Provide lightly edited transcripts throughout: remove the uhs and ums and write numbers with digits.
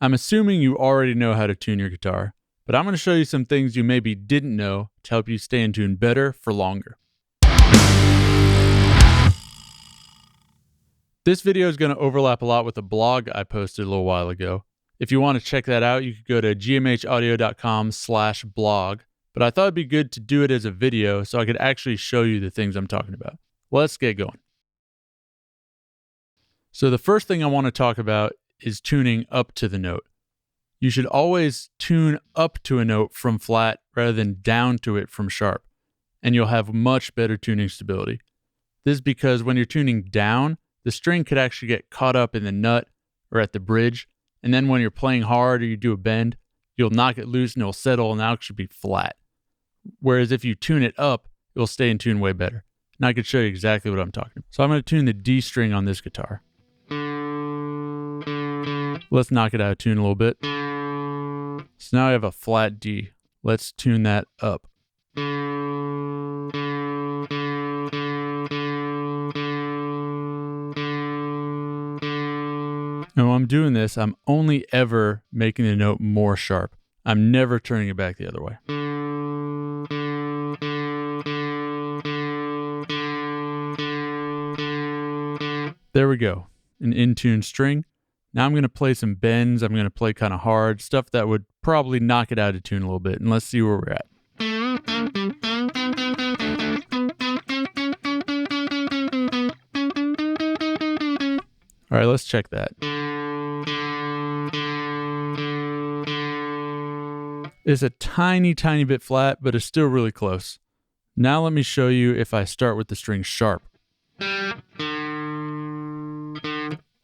I'm assuming you already know how to tune your guitar, but I'm going to show you some things you maybe didn't know to help you stay in tune better for longer. This video is going to overlap a lot with a blog I posted a little while ago. If you want to check that out, you could go to gmhaudio.com/blog, but I thought it'd be good to do it as a video so I could actually show you the things I'm talking about. Let's get going. So the first thing I want to talk about is tuning up to the note. You should always tune up to a note from flat rather than down to it from sharp, and you'll have much better tuning stability. This is because when you're tuning down, the string could actually get caught up in the nut or at the bridge, and then when you're playing hard or you do a bend, you'll knock it loose and it'll settle and now it should be flat. Whereas if you tune it up, it'll stay in tune way better. And I could show you exactly what I'm talking about. So I'm going to tune the D string on this guitar. Let's knock it out of tune a little bit. So now I have a flat D. Let's tune that up. And when I'm doing this, I'm only ever making the note more sharp. I'm never turning it back the other way. There we go, an in-tune string. Now I'm going to play some bends. I'm going to play kind of hard, stuff that would probably knock it out of tune a little bit. And let's see where we're at. All right, let's check that. It's a tiny, tiny bit flat, but it's still really close. Now let me show you if I start with the string sharp.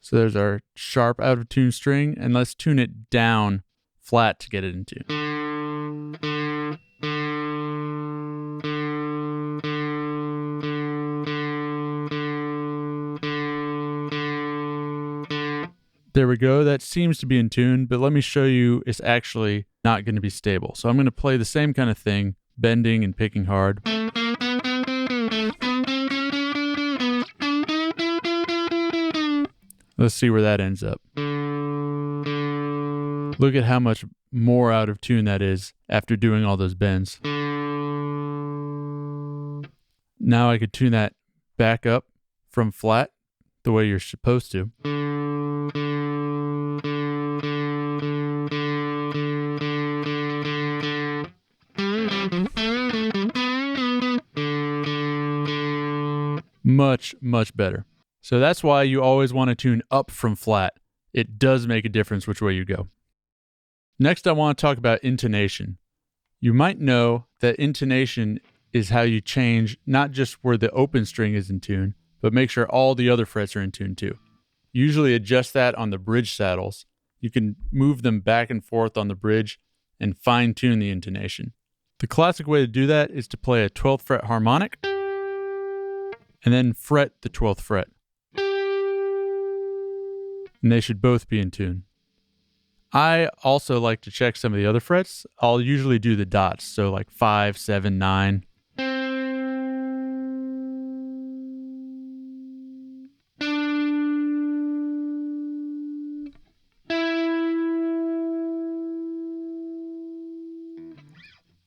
So there's our sharp out of tune string, and let's tune it down flat to get it in tune. There we go. That seems to be in tune, but let me show you it's actually not going to be stable. So I'm going to play the same kind of thing, bending and picking hard. Let's see where that ends up. Look at how much more out of tune that is after doing all those bends. Now I could tune that back up from flat the way you're supposed to. Much, much better. So that's why you always want to tune up from flat. It does make a difference which way you go. Next, I want to talk about intonation. You might know that intonation is how you change not just where the open string is in tune, but make sure all the other frets are in tune too. Usually adjust that on the bridge saddles. You can move them back and forth on the bridge and fine tune the intonation. The classic way to do that is to play a 12th fret harmonic and then fret the 12th fret. And they should both be in tune. I also like to check some of the other frets. I'll usually do the dots, so like 5, 7, 9.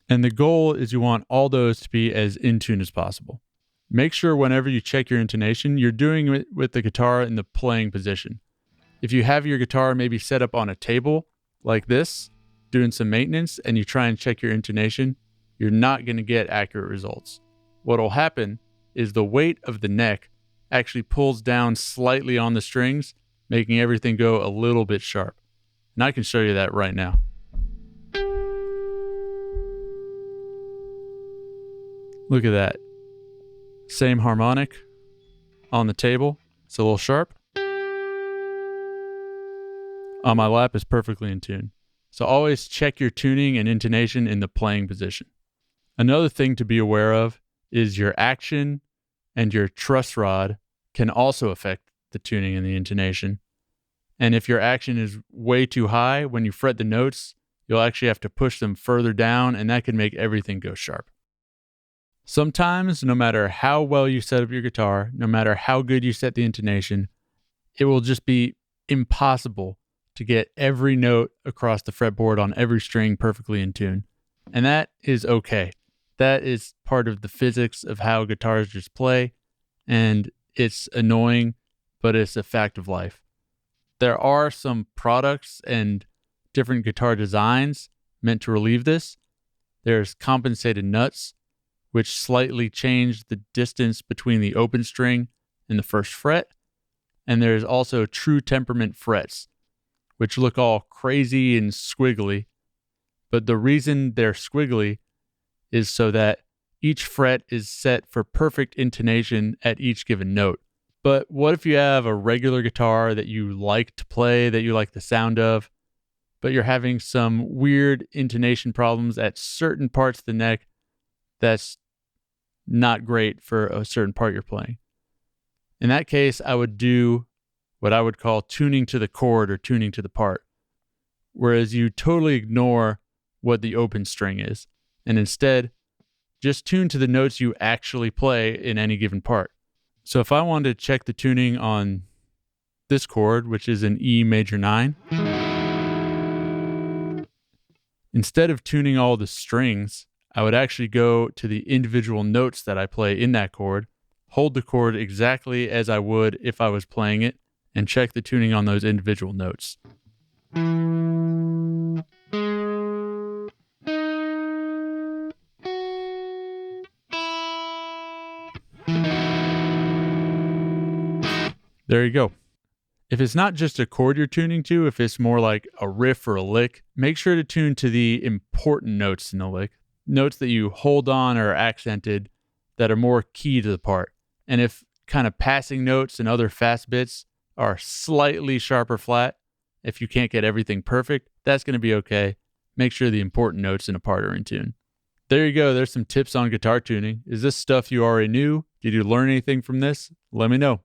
And the goal is you want all those to be as in tune as possible. Make sure whenever you check your intonation, you're doing it with the guitar in the playing position. If you have your guitar maybe set up on a table like this, doing some maintenance, and you try and check your intonation, you're not going to get accurate results. What will happen is the weight of the neck actually pulls down slightly on the strings, making everything go a little bit sharp. And I can show you that right now. Look at that. Same harmonic on the table. It's a little sharp. On my lap is perfectly in tune. So always check your tuning and intonation in the playing position. Another thing to be aware of is your action and your truss rod can also affect the tuning and the intonation. And if your action is way too high, when you fret the notes, you'll actually have to push them further down, and that can make everything go sharp. Sometimes, no matter how well you set up your guitar, no matter how good you set the intonation, it will just be impossible to get every note across the fretboard on every string perfectly in tune. And that is okay. That is part of the physics of how guitars just play, and it's annoying, but it's a fact of life. There are some products and different guitar designs meant to relieve this. There's compensated nuts, which slightly change the distance between the open string and the first fret. And there's also true temperament frets, which look all crazy and squiggly. But the reason they're squiggly is so that each fret is set for perfect intonation at each given note. But what if you have a regular guitar that you like to play, that you like the sound of, but you're having some weird intonation problems at certain parts of the neck that's not great for a certain part you're playing? In that case, I would do what I would call tuning to the chord or tuning to the part, whereas you totally ignore what the open string is, and instead just tune to the notes you actually play in any given part. So if I wanted to check the tuning on this chord, which is an E major 9, instead of tuning all the strings, I would actually go to the individual notes that I play in that chord, hold the chord exactly as I would if I was playing it, and check the tuning on those individual notes. There you go. If it's not just a chord you're tuning to, if it's more like a riff or a lick, make sure to tune to the important notes in the lick, notes that you hold on or are accented that are more key to the part. And if kind of passing notes and other fast bits are slightly sharp or flat, if you can't get everything perfect, that's going to be okay. Make sure the important notes in a part are in tune. There you go. There's some tips on guitar tuning. Is this stuff you already knew? Did you learn anything from this? Let me know.